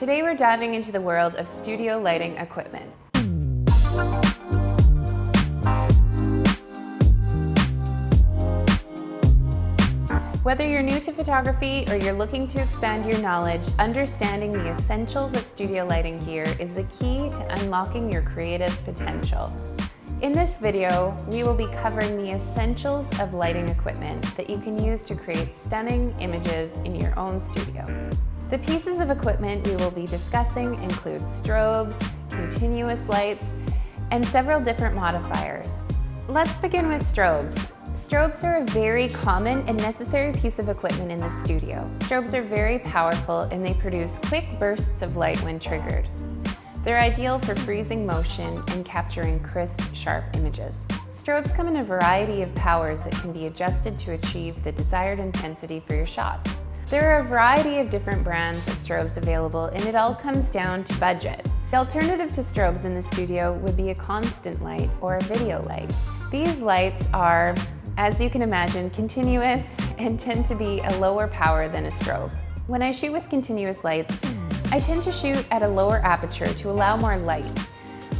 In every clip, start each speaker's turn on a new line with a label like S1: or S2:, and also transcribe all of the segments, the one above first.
S1: Today we're diving into the world of studio lighting equipment. Whether you're new to photography or you're looking to expand your knowledge, understanding the essentials of studio lighting gear is the key to unlocking your creative potential. In this video, we will be covering the essentials of lighting equipment that you can use to create stunning images in your own studio. The pieces of equipment we will be discussing include strobes, continuous lights, and several different modifiers. Let's begin with strobes. Strobes are a very common and necessary piece of equipment in the studio. Strobes are very powerful and they produce quick bursts of light when triggered. They're ideal for freezing motion and capturing crisp, sharp images. Strobes come in a variety of powers that can be adjusted to achieve the desired intensity for your shots. There are a variety of different brands of strobes available, and it all comes down to budget. The alternative to strobes in the studio would be a constant light or a video light. These lights are, as you can imagine, continuous and tend to be a lower power than a strobe. When I shoot with continuous lights, I tend to shoot at a lower aperture to allow more light.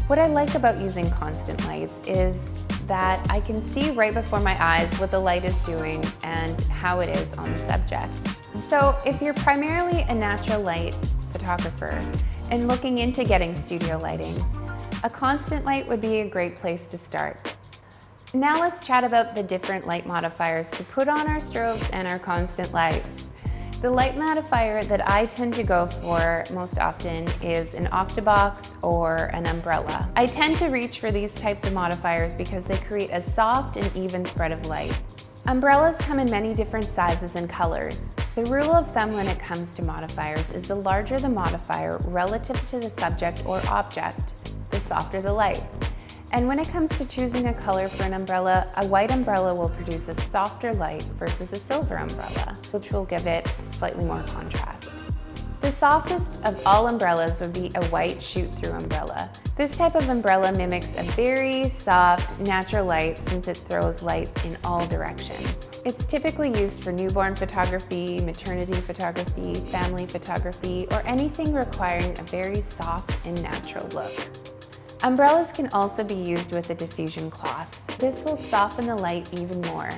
S1: What I like about using constant lights is that I can see right before my eyes what the light is doing and how it is on the subject. So if you're primarily a natural light photographer and looking into getting studio lighting, a constant light would be a great place to start. Now let's chat about the different light modifiers to put on our strobes and our constant lights. The light modifier that I tend to go for most often is an octabox or an umbrella. I tend to reach for these types of modifiers because they create a soft and even spread of light. Umbrellas come in many different sizes and colors. The rule of thumb when it comes to modifiers is the larger the modifier relative to the subject or object, the softer the light. And when it comes to choosing a color for an umbrella, a white umbrella will produce a softer light versus a silver umbrella, which will give it slightly more contrast. The softest of all umbrellas would be a white shoot-through umbrella. This type of umbrella mimics a very soft, natural light since it throws light in all directions. It's typically used for newborn photography, maternity photography, family photography, or anything requiring a very soft and natural look. Umbrellas can also be used with a diffusion cloth. This will soften the light even more.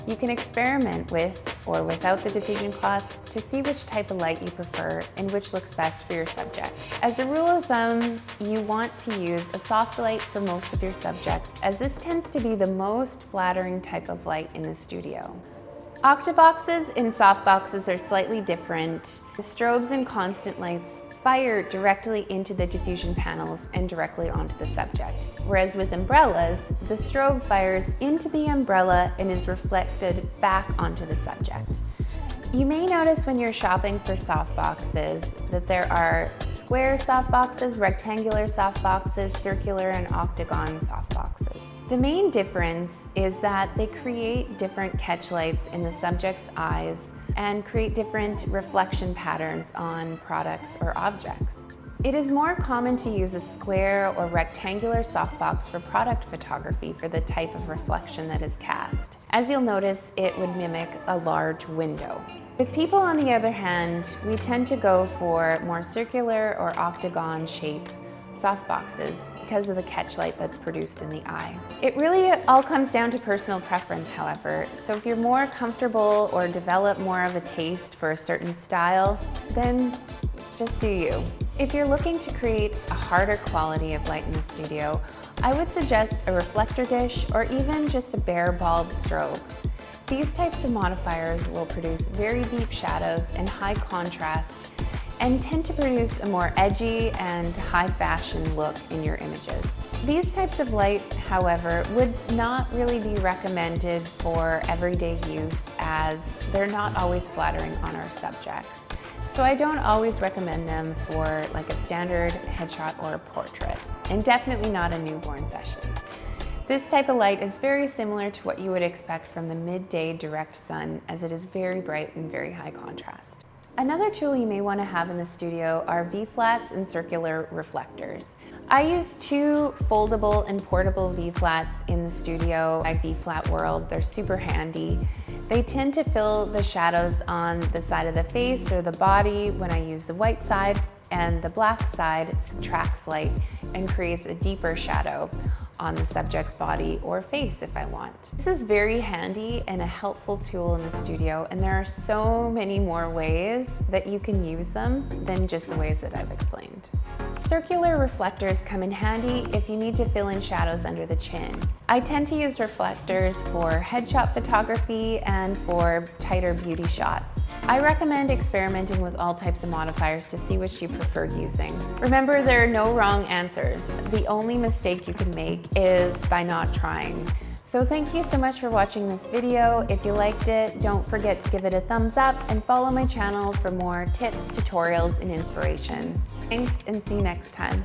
S1: You can experiment with or without the diffusion cloth to see which type of light you prefer and which looks best for your subject. As a rule of thumb, you want to use a soft light for most of your subjects, as this tends to be the most flattering type of light in the studio. Octaboxes and softboxes are slightly different. The strobes and constant lights fire directly into the diffusion panels and directly onto the subject. Whereas with umbrellas, the strobe fires into the umbrella and is reflected back onto the subject. You may notice when you're shopping for softboxes that there are square softboxes, rectangular softboxes, circular and octagon softboxes. The main difference is that they create different catch lights in the subject's eyes and create different reflection patterns on products or objects. It is more common to use a square or rectangular softbox for product photography for the type of reflection that is cast. As you'll notice, it would mimic a large window. With people, on the other hand, we tend to go for more circular or octagon shaped softboxes because of the catch light that's produced in the eye. It really all comes down to personal preference, however, so if you're more comfortable or develop more of a taste for a certain style, then just do you. If you're looking to create a harder quality of light in the studio, I would suggest a reflector dish or even just a bare bulb strobe. These types of modifiers will produce very deep shadows and high contrast and tend to produce a more edgy and high fashion look in your images. These types of light, however, would not really be recommended for everyday use as they're not always flattering on our subjects. So I don't always recommend them for like a standard headshot or a portrait, and definitely not a newborn session. This type of light is very similar to what you would expect from the midday direct sun, as it is very bright and very high contrast. Another tool you may want to have in the studio are V-flats and circular reflectors. I use two foldable and portable V-flats in the studio. My V-flat world, they're super handy. They tend to fill the shadows on the side of the face or the body when I use the white side, and the black side subtracts light and creates a deeper shadow on the subject's body or face if I want. This is very handy and a helpful tool in the studio, and there are so many more ways that you can use them than just the ways that I've explained. Circular reflectors come in handy if you need to fill in shadows under the chin. I tend to use reflectors for headshot photography and for tighter beauty shots. I recommend experimenting with all types of modifiers to see which you prefer using. Remember, there are no wrong answers. The only mistake you can make is by not trying. So thank you so much for watching this video. If you liked it, don't forget to give it a thumbs up and follow my channel for more tips, tutorials, and inspiration. Thanks, and see you next time.